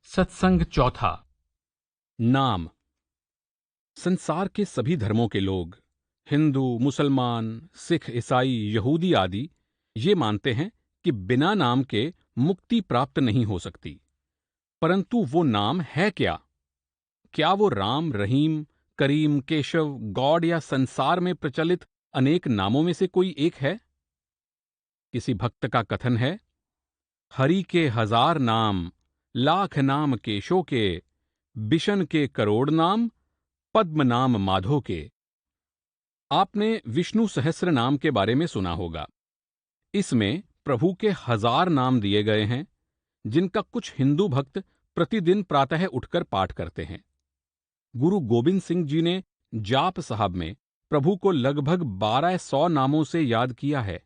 सत्संग चौथा। नाम। संसार के सभी धर्मों के लोग, हिंदू, मुसलमान, सिख, ईसाई, यहूदी आदि, ये मानते हैं कि बिना नाम के मुक्ति प्राप्त नहीं हो सकती। परंतु वो नाम है क्या? क्या वो राम, रहीम, करीम, केशव, गॉड या संसार में प्रचलित अनेक नामों में से कोई एक है? किसी भक्त का कथन है, हरि के 1000 नाम, लाख नाम केशो के, बिशन के करोड़ नाम, पद्म नाम माधो के। आपने विष्णु सहस्त्र नाम के बारे में सुना होगा। इसमें प्रभु के 1000 नाम दिए गए हैं, जिनका कुछ हिंदू भक्त प्रतिदिन प्रातः उठकर पाठ करते हैं। गुरु गोबिंद सिंह जी ने जाप साहब में प्रभु को लगभग 1200 नामों से याद किया है।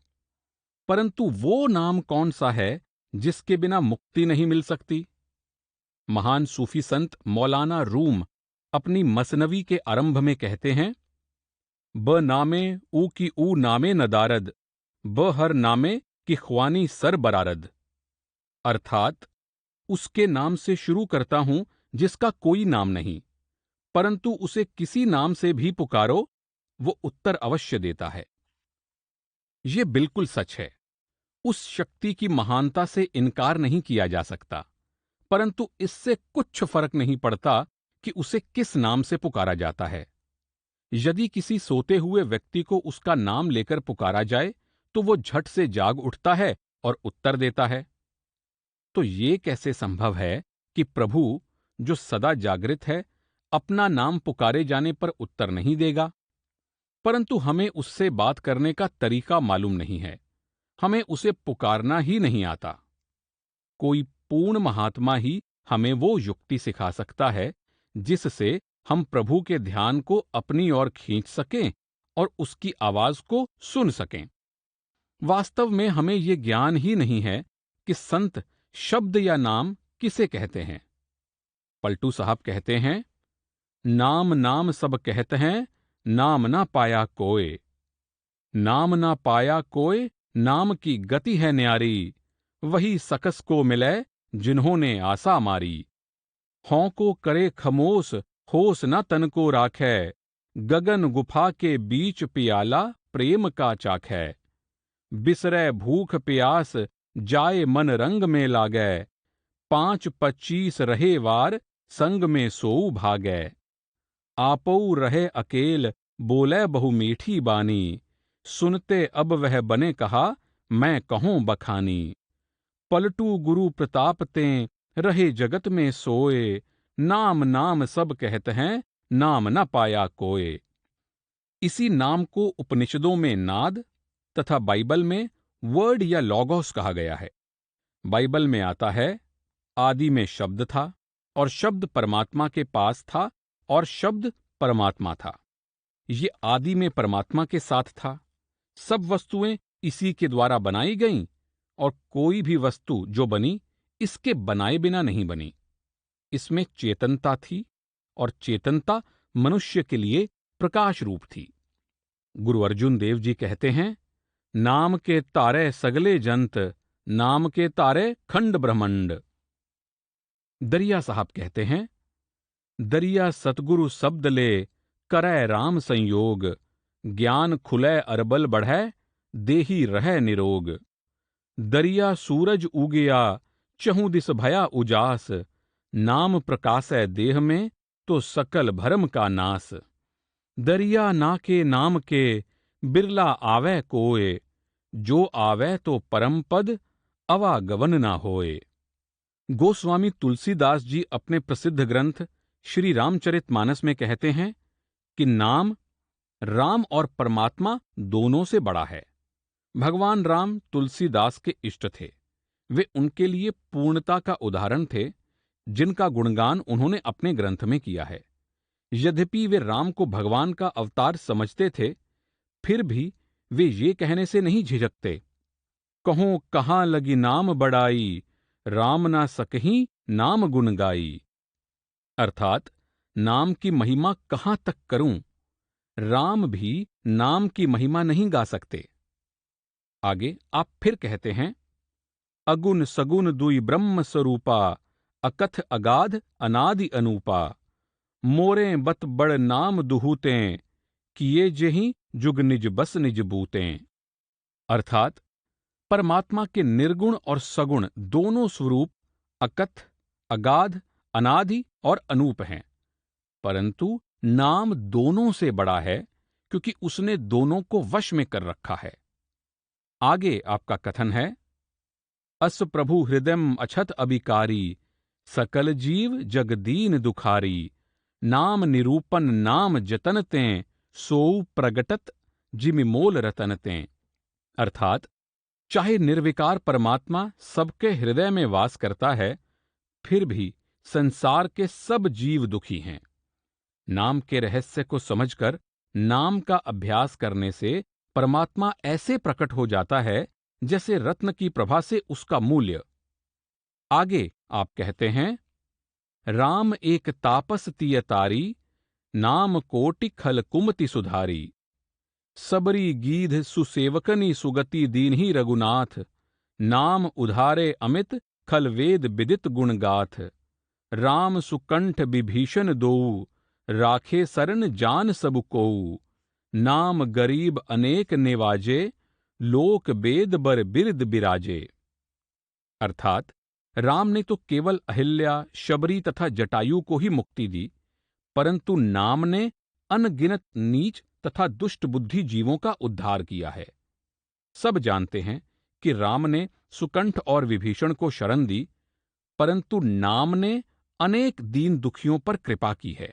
परंतु वो नाम कौन सा है जिसके बिना मुक्ति नहीं मिल सकती? महान सूफी संत मौलाना रूम अपनी मसनवी के आरंभ में कहते हैं, ब नामे ऊ की ऊ नामे नदारद, ब हर नामे की ख्वानी सर बरारद। अर्थात उसके नाम से शुरू करता हूं जिसका कोई नाम नहीं, परंतु उसे किसी नाम से भी पुकारो, वो उत्तर अवश्य देता है। ये बिल्कुल सच है। उस शक्ति की महानता से इनकार नहीं किया जा सकता, परंतु इससे कुछ फर्क नहीं पड़ता कि उसे किस नाम से पुकारा जाता है। यदि किसी सोते हुए व्यक्ति को उसका नाम लेकर पुकारा जाए तो वो झट से जाग उठता है और उत्तर देता है। तो ये कैसे संभव है कि प्रभु, जो सदा जागृत है, अपना नाम पुकारे जाने पर उत्तर नहीं देगा? परंतु हमें उससे बात करने का तरीका मालूम नहीं है, हमें उसे पुकारना ही नहीं आता। कोई पूर्ण महात्मा ही हमें वो युक्ति सिखा सकता है जिससे हम प्रभु के ध्यान को अपनी ओर खींच सकें और उसकी आवाज को सुन सकें। वास्तव में हमें ये ज्ञान ही नहीं है कि संत शब्द या नाम किसे कहते हैं। पलटू साहब कहते हैं, नाम नाम सब कहते हैं, नाम ना पाया कोय। नाम ना पाया कोय, नाम की गति है न्यारी, वही सकस को मिले जिन्होंने आशा मारी। हों को करे खमोस, होश न तन को राखै, गगन गुफा के बीच पियाला प्रेम का चाखै। बिसरै भूख प्यास, जाए मन रंग में लागै, 5-25 रहे वार, संग में सोऊ भागै। आपऊ रहे अकेल, बोले बहु मीठी बानी, सुनते अब वह बने कहा, मैं कहूं बखानी। पलटू गुरु प्रताप तें, रहे जगत में सोए, नाम नाम सब कहते हैं, नाम न पाया कोय। इसी नाम को उपनिषदों में नाद तथा बाइबल में वर्ड या लॉगोस कहा गया है। बाइबल में आता है, आदि में शब्द था और शब्द परमात्मा के पास था और शब्द परमात्मा था। ये आदि में परमात्मा के साथ था। सब वस्तुएं इसी के द्वारा बनाई गईं और कोई भी वस्तु जो बनी इसके बनाए बिना नहीं बनी। इसमें चेतनता थी और चेतनता मनुष्य के लिए प्रकाश रूप थी। गुरु अर्जुन देव जी कहते हैं, नाम के तारे सगले जंत, नाम के तारे खंड ब्रह्मंड। दरिया साहब कहते हैं, दरिया सतगुरु शब्द ले, करै राम संयोग, ज्ञान खुलै अरबल बढ़ै, देही रह निरोग। दरिया सूरज उगया, चहुं दिस भया उजास, नाम प्रकाशै देह में, तो सकल भरम का नास। दरिया ना के नाम के, बिरला आवे कोय, जो आवे तो परम पद, अवागवन ना होए। गोस्वामी तुलसीदास जी अपने प्रसिद्ध ग्रंथ श्री रामचरितमानस में कहते हैं कि नाम राम और परमात्मा दोनों से बड़ा है। भगवान राम तुलसीदास के इष्ट थे। वे उनके लिए पूर्णता का उदाहरण थे, जिनका गुणगान उन्होंने अपने ग्रंथ में किया है। यद्यपि वे राम को भगवान का अवतार समझते थे, फिर भी वे ये कहने से नहीं झिझकते, कहो कहाँ लगी नाम बड़ाई, राम ना सकहीं नाम गुण गाई। अर्थात नाम की महिमा कहां तक करूं, राम भी नाम की महिमा नहीं गा सकते। आगे आप फिर कहते हैं, अगुन सगुन दुई ब्रह्म स्वरूपा, अकथ अगाध अनादि अनूपा, मोरें बत बड़ नाम दुहूतें, किए जेहि जुग निज बस निज बूतें। अर्थात परमात्मा के निर्गुण और सगुण दोनों स्वरूप अकथ, अगाध, अनादि और अनूप हैं, परंतु नाम दोनों से बड़ा है क्योंकि उसने दोनों को वश में कर रखा है। आगे आपका कथन है, अस प्रभु हृदयम अछत अभिकारी, सकल जीव जगदीन दुखारी, नाम निरूपन नाम जतन तें, सोऊ प्रगटत जिमि मोल रतन तें। अर्थात चाहे निर्विकार परमात्मा सबके हृदय में वास करता है, फिर भी संसार के सब जीव दुखी हैं। नाम के रहस्य को समझकर नाम का अभ्यास करने से परमात्मा ऐसे प्रकट हो जाता है जैसे रत्न की प्रभा से उसका मूल्य। आगे आप कहते हैं, राम एक तापस तिय तारी, नाम कोटि खल कुमति सुधारी, सबरी गीध सुसेवकनी सुगति दीन्ही रघुनाथ, नाम उधारे अमित खल वेद विदित गुण गाथ, राम सुकंठ विभीषण दोऊ, राखे सरन जान सब कोऊ, नाम गरीब अनेक निवाजे, लोक वेद बर बिरद बिराजे। अर्थात राम ने तो केवल अहिल्या, शबरी तथा जटायु को ही मुक्ति दी, परंतु नाम ने अनगिनत नीच तथा दुष्ट बुद्धि जीवों का उद्धार किया है। सब जानते हैं कि राम ने सुकंठ और विभीषण को शरण दी, परंतु नाम ने अनेक दीन दुखियों पर कृपा की है।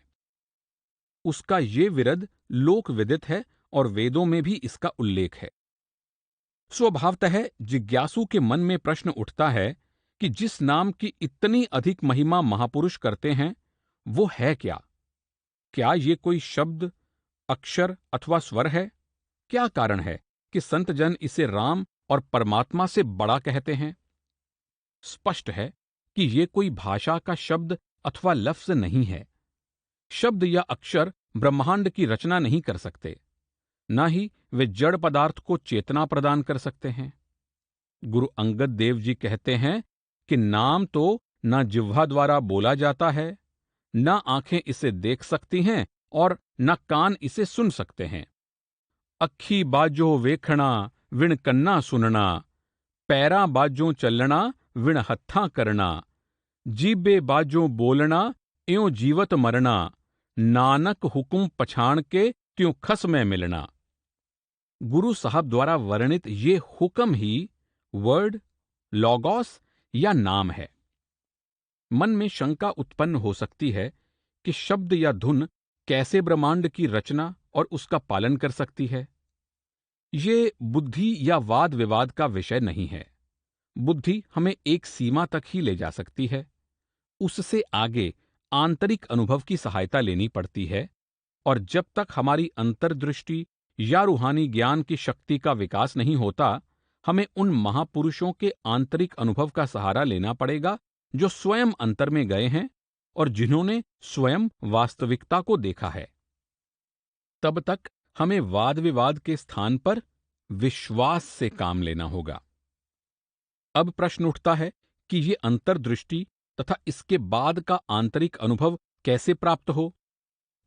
उसका ये विरद लोक विदित है और वेदों में भी इसका उल्लेख है। स्वभावतः जिज्ञासु के मन में प्रश्न उठता है कि जिस नाम की इतनी अधिक महिमा महापुरुष करते हैं, वो है क्या? क्या ये कोई शब्द, अक्षर अथवा स्वर है? क्या कारण है कि संत जन इसे राम और परमात्मा से बड़ा कहते हैं? स्पष्ट है कि ये कोई भाषा का शब्द अथवा लफ्ज नहीं है। शब्द या अक्षर ब्रह्मांड की रचना नहीं कर सकते, न ही वे जड़ पदार्थ को चेतना प्रदान कर सकते हैं। गुरु अंगद देव जी कहते हैं कि नाम तो न जिह्वा द्वारा बोला जाता है, न आंखें इसे देख सकती हैं और न कान इसे सुन सकते हैं। अखी बाजो वेखणा विण कन्ना सुनना, पैरा बाजों चलना विण हत्था करना, जीबे बाजों बोलना इयों जीवत मरना, नानक हुकुम पछाण के त्यों खस में मिलना। गुरु साहब द्वारा वर्णित ये हुक्म ही वर्ड, लॉगॉस या नाम है। मन में शंका उत्पन्न हो सकती है कि शब्द या धुन कैसे ब्रह्मांड की रचना और उसका पालन कर सकती है। ये बुद्धि या वाद विवाद का विषय नहीं है। बुद्धि हमें एक सीमा तक ही ले जा सकती है, उससे आगे आंतरिक अनुभव की सहायता लेनी पड़ती है, और जब तक हमारी अंतर्दृष्टि या रूहानी ज्ञान की शक्ति का विकास नहीं होता, हमें उन महापुरुषों के आंतरिक अनुभव का सहारा लेना पड़ेगा जो स्वयं अंतर में गए हैं और जिन्होंने स्वयं वास्तविकता को देखा है। तब तक हमें वाद विवाद के स्थान पर विश्वास से काम लेना होगा। अब प्रश्न उठता है कि ये अंतर्दृष्टि तथा इसके बाद का आंतरिक अनुभव कैसे प्राप्त हो,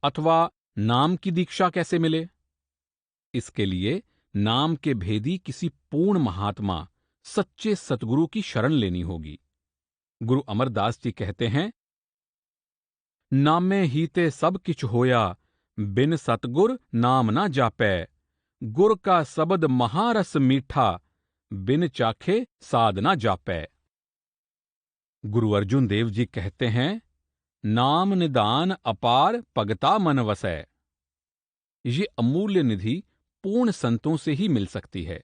अथवा नाम की दीक्षा कैसे मिले। इसके लिए नाम के भेदी किसी पूर्ण महात्मा, सच्चे सतगुरु की शरण लेनी होगी। गुरु अमरदास जी कहते हैं, नामे हीते सब किछ होया, बिन सतगुर नाम ना जापै, गुर का सबद महारस मीठा, बिन चाखे साध ना जापै। गुरु अर्जुन देव जी कहते हैं, नाम निदान अपार पगता मन वसै। ये अमूल्य निधि पूर्ण संतों से ही मिल सकती है,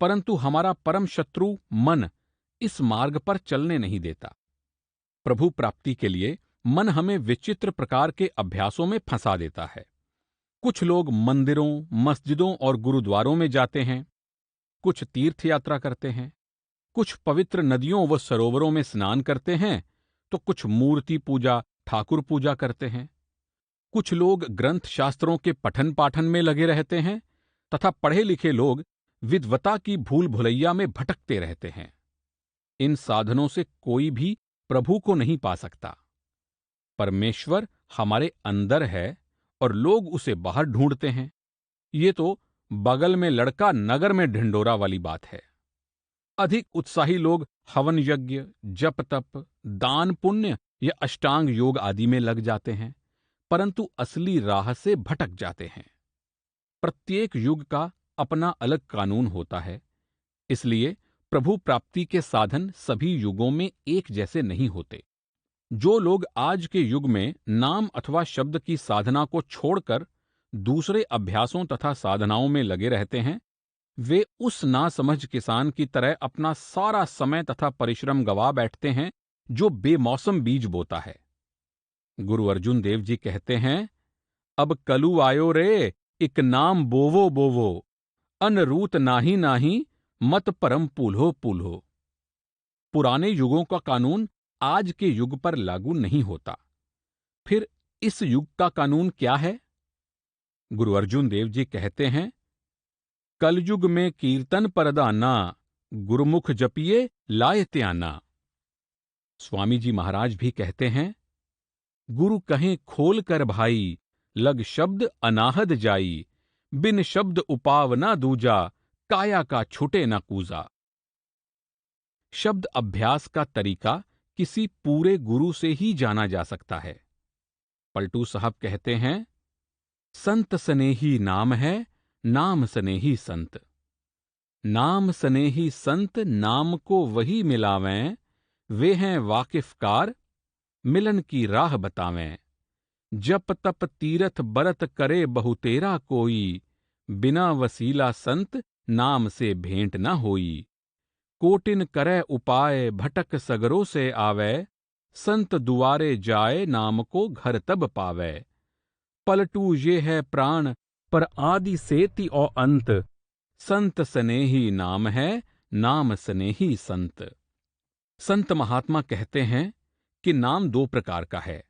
परंतु हमारा परम शत्रु मन इस मार्ग पर चलने नहीं देता। प्रभु प्राप्ति के लिए मन हमें विचित्र प्रकार के अभ्यासों में फंसा देता है। कुछ लोग मंदिरों, मस्जिदों और गुरुद्वारों में जाते हैं, कुछ तीर्थ यात्रा करते हैं, कुछ पवित्र नदियों व सरोवरों में स्नान करते हैं, तो कुछ मूर्ति पूजा, ठाकुर पूजा करते हैं। कुछ लोग ग्रंथ शास्त्रों के पठन पाठन में लगे रहते हैं तथा पढ़े लिखे लोग विद्वता की भूल भुलैया में भटकते रहते हैं। इन साधनों से कोई भी प्रभु को नहीं पा सकता। परमेश्वर हमारे अंदर है और लोग उसे बाहर ढूंढते हैं। ये तो बगल में लड़का नगर में ढिंडोरा वाली बात है। अधिक उत्साही लोग हवन यज्ञ, जप तप, दान पुण्य या अष्टांग योग आदि में लग जाते हैं, परंतु असली राह से भटक जाते हैं। प्रत्येक युग का अपना अलग कानून होता है, इसलिए प्रभु प्राप्ति के साधन सभी युगों में एक जैसे नहीं होते। जो लोग आज के युग में नाम अथवा शब्द की साधना को छोड़कर दूसरे अभ्यासों तथा साधनाओं में लगे रहते हैं, वे उस नासमझ किसान की तरह अपना सारा समय तथा परिश्रम गवा बैठते हैं जो बेमौसम बीज बोता है। गुरु अर्जुन देव जी कहते हैं, अब कलु आयो रे, इक नाम बोवो बोवो, अन रूत नाही नाही, मत परम पूल्हो पूल्हो। पुराने युगों का कानून आज के युग पर लागू नहीं होता। फिर इस युग का कानून क्या है? गुरु अर्जुन देव जी कहते हैं, कलयुग में कीर्तन परदाना, गुरुमुख जपिए लाए त्याना। स्वामी जी महाराज भी कहते हैं, गुरु कहें खोल कर भाई, लग शब्द अनाहद जाई, बिन शब्द उपाव ना दूजा, काया का छुटे ना कूजा। शब्द अभ्यास का तरीका किसी पूरे गुरु से ही जाना जा सकता है। पलटू साहब कहते हैं, संत स्नेही नाम है, नाम स्नेही संत। नाम स्नेही संत नाम को वही मिलावें, वे हैं वाकिफकार, मिलन की राह बतावें। जप तप तीरथ बरत करे बहुतेरा कोई, बिना वसीला संत नाम से भेंट न होई। कोटिन करे उपाय भटक सगरों से आवे, संत दुआरे जाए नाम को घर तब पावे। पलटू ये है प्राण पर आदि सेति और अंत, संत स्नेही नाम है, नाम स्नेही संत। संत महात्मा कहते हैं कि नाम दो प्रकार का है,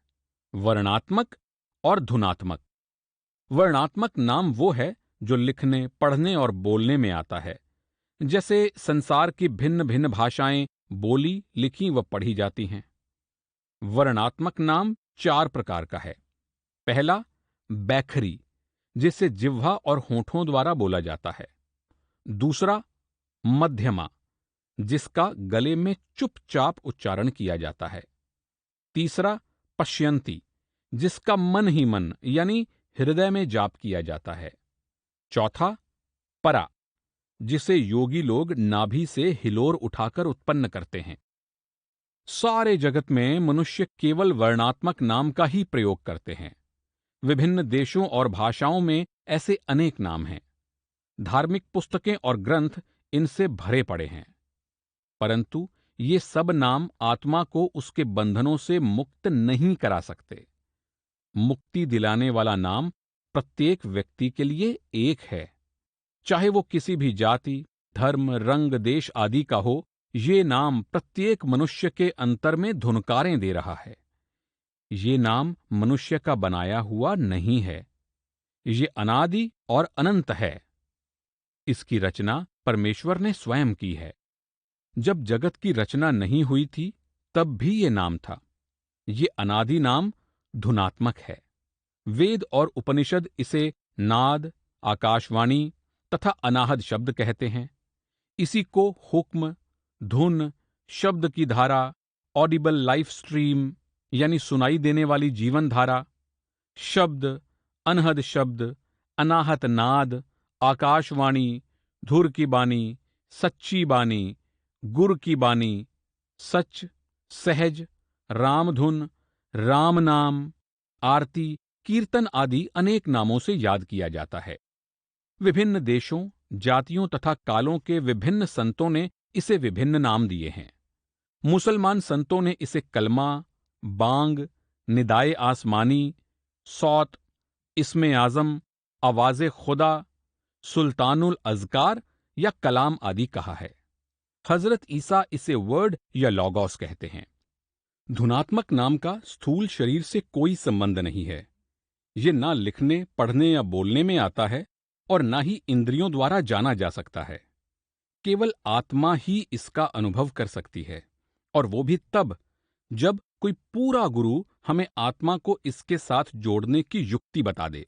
वर्णात्मक और धुनात्मक। वर्णात्मक नाम वो है जो लिखने, पढ़ने और बोलने में आता है। जैसे संसार की भिन्न भिन्न भाषाएं बोली, लिखी व पढ़ी जाती हैं। वर्णात्मक नाम चार प्रकार का है। पहला बैखरी, जिसे जिह्वा और होठों द्वारा बोला जाता है। दूसरा मध्यमा, जिसका गले में चुपचाप उच्चारण किया जाता है। तीसरा पश्यंती, जिसका मन ही मन यानी हृदय में जाप किया जाता है। चौथा परा, जिसे योगी लोग नाभि से हिलोर उठाकर उत्पन्न करते हैं। सारे जगत में मनुष्य केवल वर्णात्मक नाम का ही प्रयोग करते हैं। विभिन्न देशों और भाषाओं में ऐसे अनेक नाम हैं। धार्मिक पुस्तकें और ग्रंथ इनसे भरे पड़े हैं, परंतु ये सब नाम आत्मा को उसके बंधनों से मुक्त नहीं करा सकते। मुक्ति दिलाने वाला नाम प्रत्येक व्यक्ति के लिए एक है, चाहे वो किसी भी जाति, धर्म, रंग, देश आदि का हो। ये नाम प्रत्येक मनुष्य के अंतर में धुनकारें दे रहा है। ये नाम मनुष्य का बनाया हुआ नहीं है, ये अनादि और अनंत है। इसकी रचना परमेश्वर ने स्वयं की है। जब जगत की रचना नहीं हुई थी, तब भी ये नाम था। ये अनादि नाम धुनात्मक है। वेद और उपनिषद इसे नाद, आकाशवाणी तथा अनाहद शब्द कहते हैं। इसी को हुक्म, धुन, शब्द की धारा, ऑडिबल लाइफ स्ट्रीम यानी सुनाई देने वाली जीवन धारा, शब्द, अनहद शब्द, अनाहत नाद, आकाशवाणी, धुर की बानी, सच्ची बानी, गुर की बानी, सच, सहज, रामधुन, राम नाम, आरती, कीर्तन आदि अनेक नामों से याद किया जाता है। विभिन्न देशों, जातियों तथा कालों के विभिन्न संतों ने इसे विभिन्न नाम दिए हैं। मुसलमान संतों ने इसे कलमा, बांग, निदाए आसमानी, सौत, इस्मे आजम, आवाज़े खुदा, सुल्तानुल अज़कार या कलाम आदि कहा है। हजरत ईसा इसे वर्ड या लॉगोस कहते हैं। धुनात्मक नाम का स्थूल शरीर से कोई संबंध नहीं है। ये ना लिखने, पढ़ने या बोलने में आता है और ना ही इंद्रियों द्वारा जाना जा सकता है। केवल आत्मा ही इसका अनुभव कर सकती है, और वो भी तब जब कोई पूरा गुरु हमें आत्मा को इसके साथ जोड़ने की युक्ति बता दे।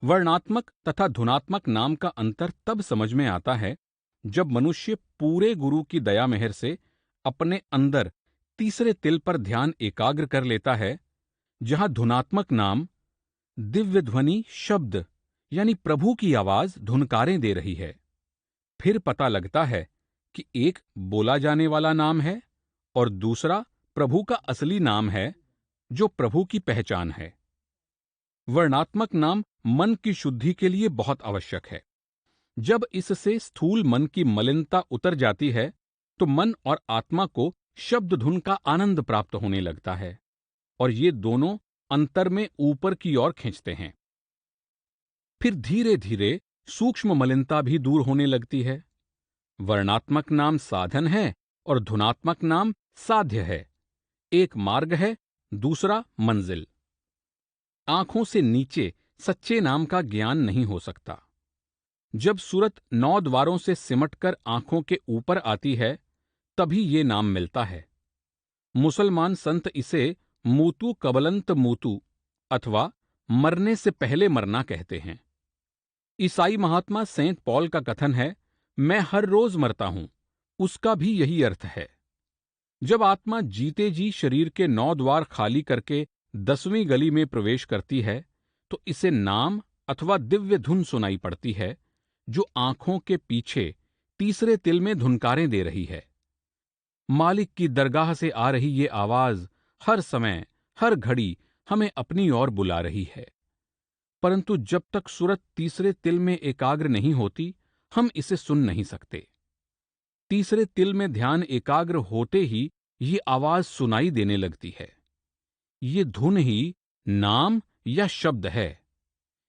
वर्णात्मक तथा धुनात्मक नाम का अंतर तब समझ में आता है जब मनुष्य पूरे गुरु की दया मेहर से अपने अंदर तीसरे तिल पर ध्यान एकाग्र कर लेता है, जहां धुनात्मक नाम दिव्य ध्वनि शब्द यानी प्रभु की आवाज धुनकारें दे रही है। फिर पता लगता है कि एक बोला जाने वाला नाम है और दूसरा प्रभु का असली नाम है, जो प्रभु की पहचान है। वर्णात्मक नाम मन की शुद्धि के लिए बहुत आवश्यक है। जब इससे स्थूल मन की मलिनता उतर जाती है तो मन और आत्मा को शब्द धुन का आनंद प्राप्त होने लगता है और ये दोनों अंतर में ऊपर की ओर खींचते हैं। फिर धीरे धीरे सूक्ष्म मलिनता भी दूर होने लगती है। वर्णात्मक नाम साधन है और धुनात्मक नाम साध्य है। एक मार्ग है, दूसरा मंजिल। आंखों से नीचे सच्चे नाम का ज्ञान नहीं हो सकता। जब सूरत 9 द्वारों से सिमटकर आंखों के ऊपर आती है, तभी ये नाम मिलता है। मुसलमान संत इसे मूतु कबलंत मूतु अथवा मरने से पहले मरना कहते हैं। ईसाई महात्मा सेंट पॉल का कथन है, मैं हर रोज मरता हूं, उसका भी यही अर्थ है। जब आत्मा जीते जी शरीर के 9 द्वार खाली करके 10वीं गली में प्रवेश करती है तो इसे नाम अथवा दिव्य धुन सुनाई पड़ती है, जो आंखों के पीछे तीसरे तिल में धुनकारें दे रही है। मालिक की दरगाह से आ रही ये आवाज हर समय हर घड़ी हमें अपनी ओर बुला रही है, परंतु जब तक सूरत तीसरे तिल में एकाग्र नहीं होती, हम इसे सुन नहीं सकते। तीसरे तिल में ध्यान एकाग्र होते ही ये आवाज सुनाई देने लगती है। ये धुन ही नाम या शब्द है।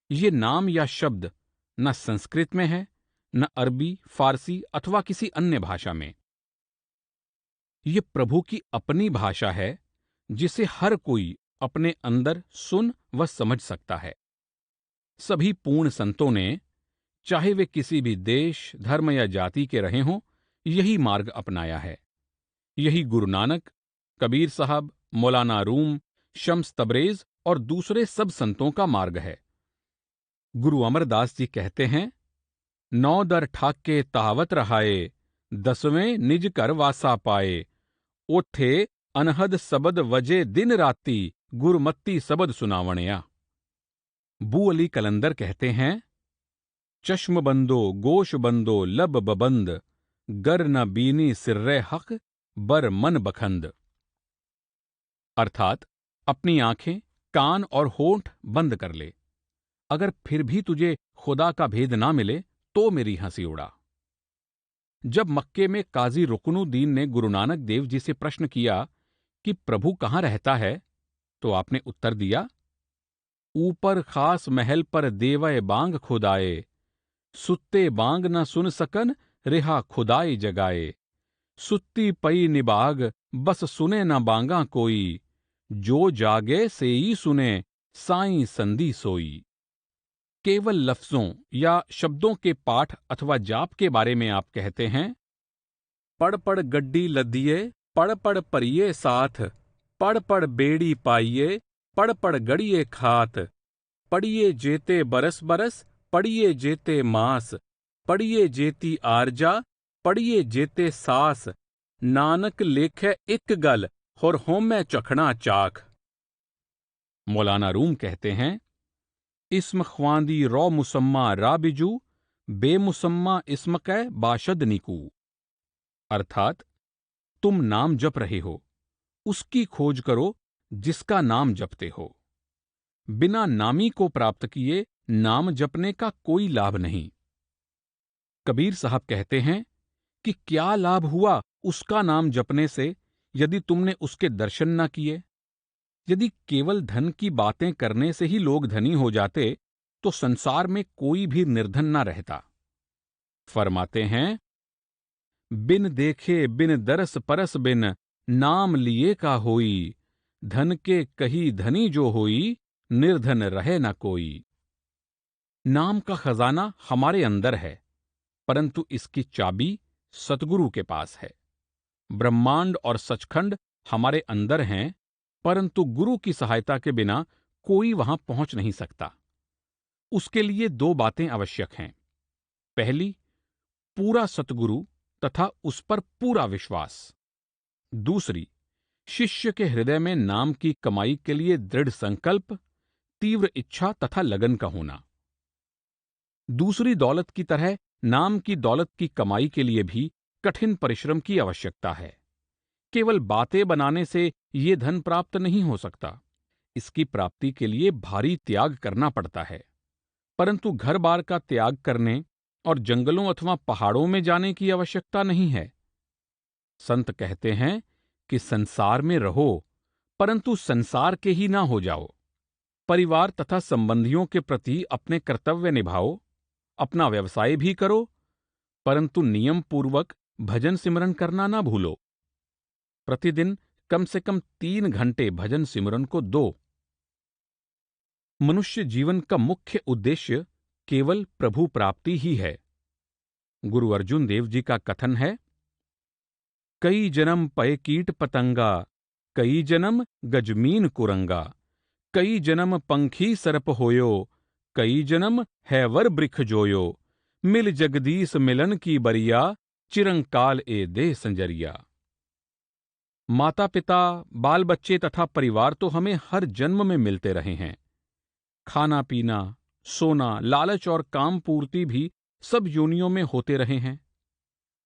ये नाम या शब्द न संस्कृत में है, न अरबी, फारसी अथवा किसी अन्य भाषा में। ये प्रभु की अपनी भाषा है, जिसे हर कोई अपने अंदर सुन व समझ सकता है। सभी पूर्ण संतों ने, चाहे वे किसी भी देश, धर्म या जाति के रहे हों, यही मार्ग अपनाया है। यही गुरु नानक, कबीर साहब, मौलाना रूम, शम्स तबरेज और दूसरे सब संतों का मार्ग है। गुरु अमरदास जी कहते हैं, 9 दर ठाके तावत रहाए, 10वें निज कर वासा पाए, ओथे अनहद सबद वजे दिन राती, गुरमत्ती सबद सुनावणया। बू अली कलंदर कहते हैं, चश्म बंदो गोश बंदो लब बबंद, गर न बीनी सिर्रे हक बर मन बखंद। अर्थात अपनी आंखें, कान और होंठ बंद कर ले, अगर फिर भी तुझे खुदा का भेद ना मिले तो मेरी हंसी उड़ा। जब मक्के में काजी रुकनुद्दीन ने गुरु नानक देव जी से प्रश्न किया कि प्रभु कहां रहता है, तो आपने उत्तर दिया, ऊपर खास महल पर देवय बांग खुदाए, सुत्ते बांग न सुन सकन रिहा खुदाई जगाए, सुत्ती पई निबाग बस सुने न बांगा कोई, जो जागे सेई सुने साईं संधि सोई। केवल लफ्जों या शब्दों के पाठ अथवा जाप के बारे में आप कहते हैं, पढ़ पढ़ गड्डी लदिए, पढ़ पढ़ परिये साथ, पढ़ पढ़ बेड़ी पाइये, पढ़ पढ़ गड़िए खात, पढ़िए जेते बरस बरस, पढ़िए जेते मास, पढ़िए जेती आरजा, पढ़िए जेते सास, नानक लेखे एक गल होर होमै चखना चाख। मौलाना रूम कहते हैं, इस्म ख्वांदी रौ मुसम्मा राबिजू, बेमुसम्मा इस्म कै बाशद निकू। अर्थात तुम नाम जप रहे हो, उसकी खोज करो जिसका नाम जपते हो। बिना नामी को प्राप्त किए नाम जपने का कोई लाभ नहीं। कबीर साहब कहते हैं कि क्या लाभ हुआ उसका नाम जपने से यदि तुमने उसके दर्शन ना किए। यदि केवल धन की बातें करने से ही लोग धनी हो जाते तो संसार में कोई भी निर्धन ना रहता। फरमाते हैं, बिन देखे बिन दरस परस बिन, नाम लिए का होई, धन के कही धनी जो होई, निर्धन रहे न कोई। नाम का खजाना हमारे अंदर है, परंतु इसकी चाबी सतगुरु के पास है। ब्रह्मांड और सचखंड हमारे अंदर हैं, परंतु गुरु की सहायता के बिना कोई वहां पहुंच नहीं सकता। उसके लिए दो बातें आवश्यक हैं। पहली, पूरा सतगुरु तथा उस पर पूरा विश्वास। दूसरी, शिष्य के हृदय में नाम की कमाई के लिए दृढ़ संकल्प, तीव्र इच्छा तथा लगन का होना। दूसरी दौलत की तरह नाम की दौलत की कमाई के लिए भी कठिन परिश्रम की आवश्यकता है। केवल बातें बनाने से ये धन प्राप्त नहीं हो सकता। इसकी प्राप्ति के लिए भारी त्याग करना पड़ता है। परंतु घर बार का त्याग करने और जंगलों अथवा पहाड़ों में जाने की आवश्यकता नहीं है। संत कहते हैं कि संसार में रहो, परंतु संसार के ही ना हो जाओ। परिवार तथा संबंधियों के प्रति अपने कर्तव्य निभाओ, अपना व्यवसाय भी करो, परंतु नियम पूर्वक भजन सिमरन करना ना भूलो। प्रतिदिन कम से कम 3 घंटे भजन सिमरन को दो। मनुष्य जीवन का मुख्य उद्देश्य केवल प्रभु प्राप्ति ही है। गुरु अर्जुन देव जी का कथन है, कई जन्म पय कीट पतंगा, कई जन्म गजमीन कुरंगा, कई जन्म पंखी सर्प होयो, कई जन्म हैवर बृख जोयो, मिल जगदीश मिलन की बरिया, चिरंकाल ए दे संजरिया। माता पिता, बाल बच्चे तथा परिवार तो हमें हर जन्म में मिलते रहे हैं। खाना पीना, सोना, लालच और काम पूर्ति भी सब योनियों में होते रहे हैं।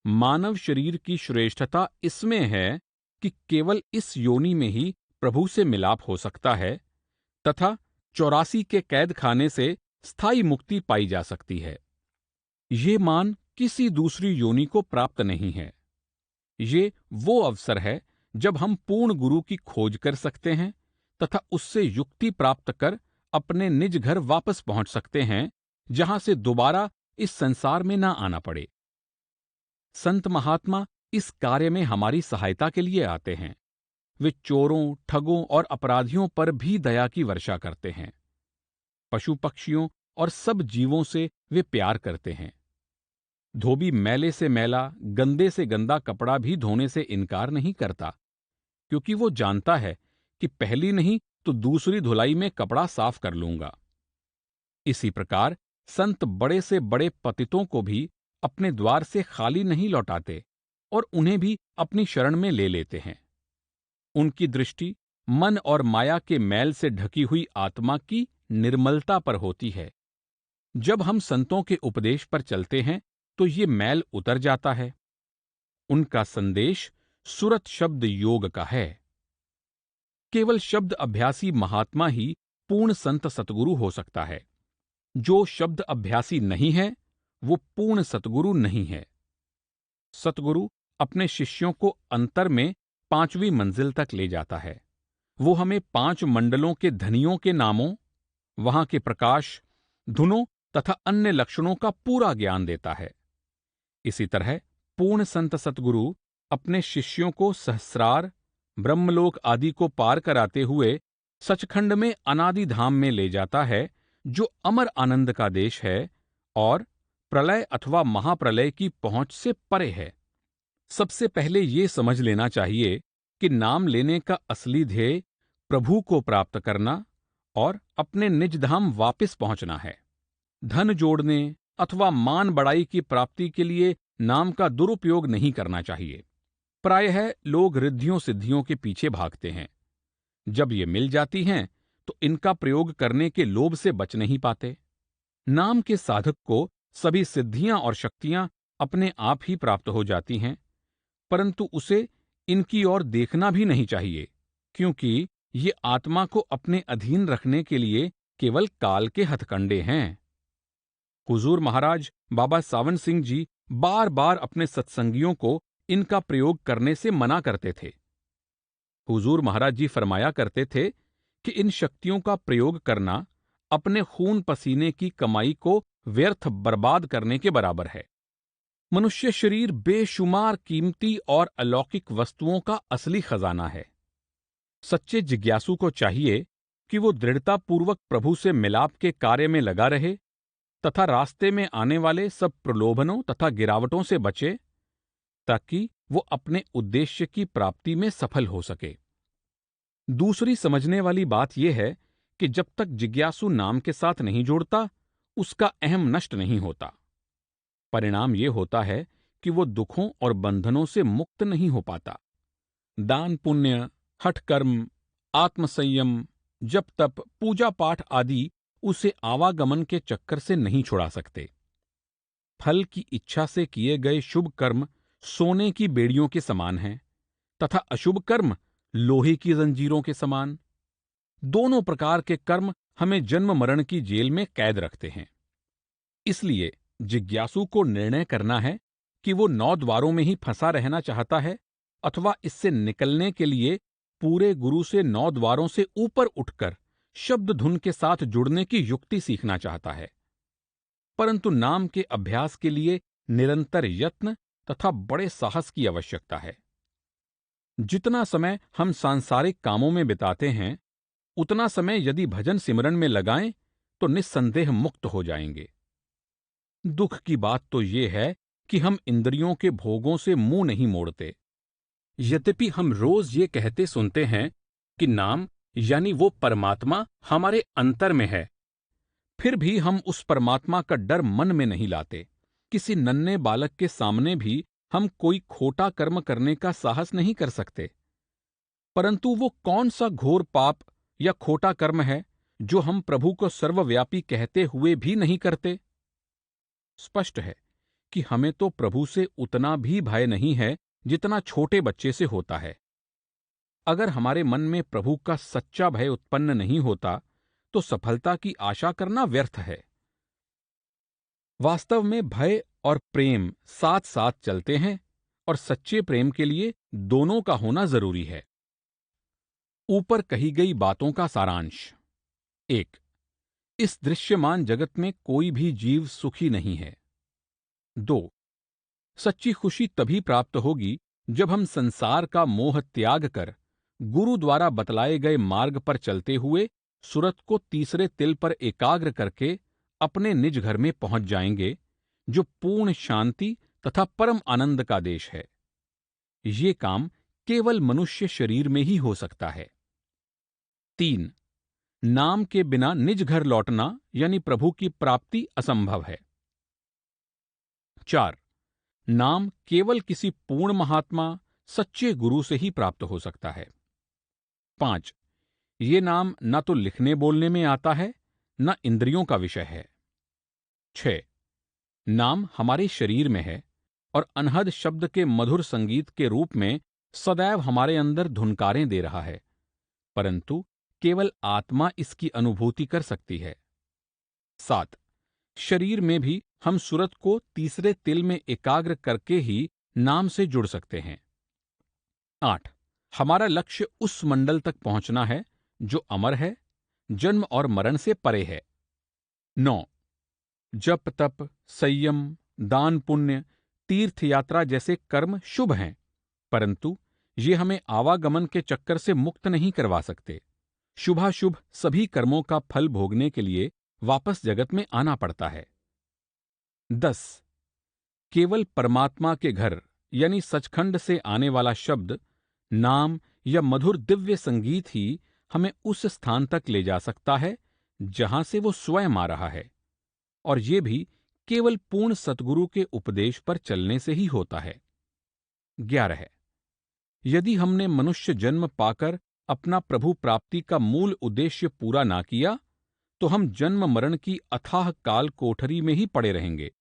मानव शरीर की श्रेष्ठता इसमें है कि केवल इस योनि में ही प्रभु से मिलाप हो सकता है तथा 84 के कैद खाने से स्थायी मुक्ति पाई जा सकती है। ये मान किसी दूसरी योनि को प्राप्त नहीं है। ये वो अवसर है जब हम पूर्ण गुरु की खोज कर सकते हैं तथा उससे युक्ति प्राप्त कर अपने निज घर वापस पहुंच सकते हैं, जहां से दोबारा इस संसार में ना आना पड़े। संत महात्मा इस कार्य में हमारी सहायता के लिए आते हैं। वे चोरों, ठगों और अपराधियों पर भी दया की वर्षा करते हैं। पशु पक्षियों और सब जीवों से वे प्यार करते हैं। धोबी मैले से मैला, गंदे से गंदा कपड़ा भी धोने से इनकार नहीं करता, क्योंकि वो जानता है कि पहली नहीं तो दूसरी धुलाई में कपड़ा साफ कर लूंगा। इसी प्रकार संत बड़े से बड़े पतितों को भी अपने द्वार से खाली नहीं लौटाते और उन्हें भी अपनी शरण में ले लेते हैं। उनकी दृष्टि मन और माया के मैल से ढकी हुई आत्मा की निर्मलता पर होती है। जब हम संतों के उपदेश पर चलते हैं तो ये मैल उतर जाता है। उनका संदेश सुरत शब्द योग का है। केवल शब्द अभ्यासी महात्मा ही पूर्ण संत सतगुरु हो सकता है। जो शब्द अभ्यासी नहीं है वो पूर्ण सतगुरु नहीं है। सतगुरु अपने शिष्यों को अंतर में 5वीं मंजिल तक ले जाता है। वो हमें 5 मंडलों के धनियों के नामों, वहां के प्रकाश, धुनों तथा अन्य लक्षणों का पूरा ज्ञान देता है। इसी तरह पूर्ण संत सतगुरु अपने शिष्यों को सहस्रार, ब्रह्मलोक आदि को पार कराते हुए सचखंड में अनादि धाम में ले जाता है, जो अमर आनंद का देश है और प्रलय अथवा महाप्रलय की पहुंच से परे है। सबसे पहले ये समझ लेना चाहिए कि नाम लेने का असली ध्येय प्रभु को प्राप्त करना और अपने निज धाम वापस पहुंचना है। धन जोड़ने अथवा मान बढ़ाई की प्राप्ति के लिए नाम का दुरुपयोग नहीं करना चाहिए। प्रायः लोग रिद्धियों सिद्धियों के पीछे भागते हैं। जब ये मिल जाती हैं तो इनका प्रयोग करने के लोभ से बच नहीं पाते। नाम के साधक को सभी सिद्धियां और शक्तियां अपने आप ही प्राप्त हो जाती हैं, परंतु उसे इनकी ओर देखना भी नहीं चाहिए, क्योंकि ये आत्मा को अपने अधीन रखने के लिए केवल काल के हथकंडे हैं। हुजूर महाराज बाबा सावन सिंह जी बार बार अपने सत्संगियों को इनका प्रयोग करने से मना करते थे। हुजूर महाराज जी फरमाया करते थे कि इन शक्तियों का प्रयोग करना अपने खून पसीने की कमाई को व्यर्थ बर्बाद करने के बराबर है। मनुष्य शरीर बेशुमार कीमती और अलौकिक वस्तुओं का असली खजाना है। सच्चे जिज्ञासु को चाहिए कि वो दृढ़तापूर्वक प्रभु से मिलाप के कार्य में लगा रहे तथा रास्ते में आने वाले सब प्रलोभनों तथा गिरावटों से बचे, ताकि वो अपने उद्देश्य की प्राप्ति में सफल हो सके। दूसरी समझने वाली बात यह है कि जब तक जिज्ञासु नाम के साथ नहीं जुड़ता, उसका अहम नष्ट नहीं होता। परिणाम यह होता है कि वो दुखों और बंधनों से मुक्त नहीं हो पाता। दान पुण्य, हठ कर्म, आत्मसंयम, जप तप, पूजा पाठ आदि उसे आवागमन के चक्कर से नहीं छुड़ा सकते। फल की इच्छा से किए गए शुभ कर्म सोने की बेड़ियों के समान हैं तथा अशुभ कर्म लोहे की जंजीरों के समान। दोनों प्रकार के कर्म हमें जन्म मरण की जेल में कैद रखते हैं। इसलिए जिज्ञासु को निर्णय करना है कि वो 9 द्वारों में ही फंसा रहना चाहता है अथवा इससे निकलने के लिए पूरे गुरु से 9 द्वारों से ऊपर उठकर शब्द धुन के साथ जुड़ने की युक्ति सीखना चाहता है। परंतु नाम के अभ्यास के लिए निरंतर यत्न तथा बड़े साहस की आवश्यकता है। जितना समय हम सांसारिक कामों में बिताते हैं, उतना समय यदि भजन सिमरन में लगाएं तो निस्संदेह मुक्त हो जाएंगे। दुख की बात तो ये है कि हम इंद्रियों के भोगों से मुंह नहीं मोड़ते। यद्यपि हम रोज ये कहते सुनते हैं कि नाम यानी वो परमात्मा हमारे अंतर में है, फिर भी हम उस परमात्मा का डर मन में नहीं लाते। किसी नन्हे बालक के सामने भी हम कोई खोटा कर्म करने का साहस नहीं कर सकते। परंतु वो कौन सा घोर पाप या खोटा कर्म है जो हम प्रभु को सर्वव्यापी कहते हुए भी नहीं करते? स्पष्ट है कि हमें तो प्रभु से उतना भी भय नहीं है जितना छोटे बच्चे से होता है। अगर हमारे मन में प्रभु का सच्चा भय उत्पन्न नहीं होता तो सफलता की आशा करना व्यर्थ है। वास्तव में भय और प्रेम साथ साथ चलते हैं और सच्चे प्रेम के लिए दोनों का होना जरूरी है। ऊपर कही गई बातों का सारांश। 1. इस दृश्यमान जगत में कोई भी जीव सुखी नहीं है। 2. सच्ची खुशी तभी प्राप्त होगी जब हम संसार का मोह त्याग कर गुरु द्वारा बतलाए गए मार्ग पर चलते हुए सुरत को तीसरे तिल पर एकाग्र करके अपने निज घर में पहुंच जाएंगे, जो पूर्ण शांति तथा परम आनंद का देश है। ये काम केवल मनुष्य शरीर में ही हो सकता है। 3. नाम के बिना निज घर लौटना यानी प्रभु की प्राप्ति असंभव है। 4. नाम केवल किसी पूर्ण महात्मा, सच्चे गुरु से ही प्राप्त हो सकता है। 5. ये नाम न तो लिखने बोलने में आता है, न इंद्रियों का विषय है। 6. नाम हमारे शरीर में है और अनहद शब्द के मधुर संगीत के रूप में सदैव हमारे अंदर धुनकारें दे रहा है, परंतु केवल आत्मा इसकी अनुभूति कर सकती है। 7. शरीर में भी हम सुरत को तीसरे तिल में एकाग्र करके ही नाम से जुड़ सकते हैं। 8. हमारा लक्ष्य उस मंडल तक पहुंचना है जो अमर है, जन्म और मरण से परे है। 9. जप तप, संयम, दान पुण्य, तीर्थ यात्रा जैसे कर्म शुभ हैं, परंतु ये हमें आवागमन के चक्कर से मुक्त नहीं करवा सकते। शुभाशुभ सभी कर्मों का फल भोगने के लिए वापस जगत में आना पड़ता है। 10. केवल परमात्मा के घर यानी सचखंड से आने वाला शब्द, नाम या मधुर दिव्य संगीत ही हमें उस स्थान तक ले जा सकता है जहां से वो स्वयं आ रहा है, और ये भी केवल पूर्ण सतगुरु के उपदेश पर चलने से ही होता है। 11. यदि हमने मनुष्य जन्म पाकर अपना प्रभु प्राप्ति का मूल उद्देश्य पूरा ना किया तो हम जन्म मरण की अथाह काल कोठरी में ही पड़े रहेंगे।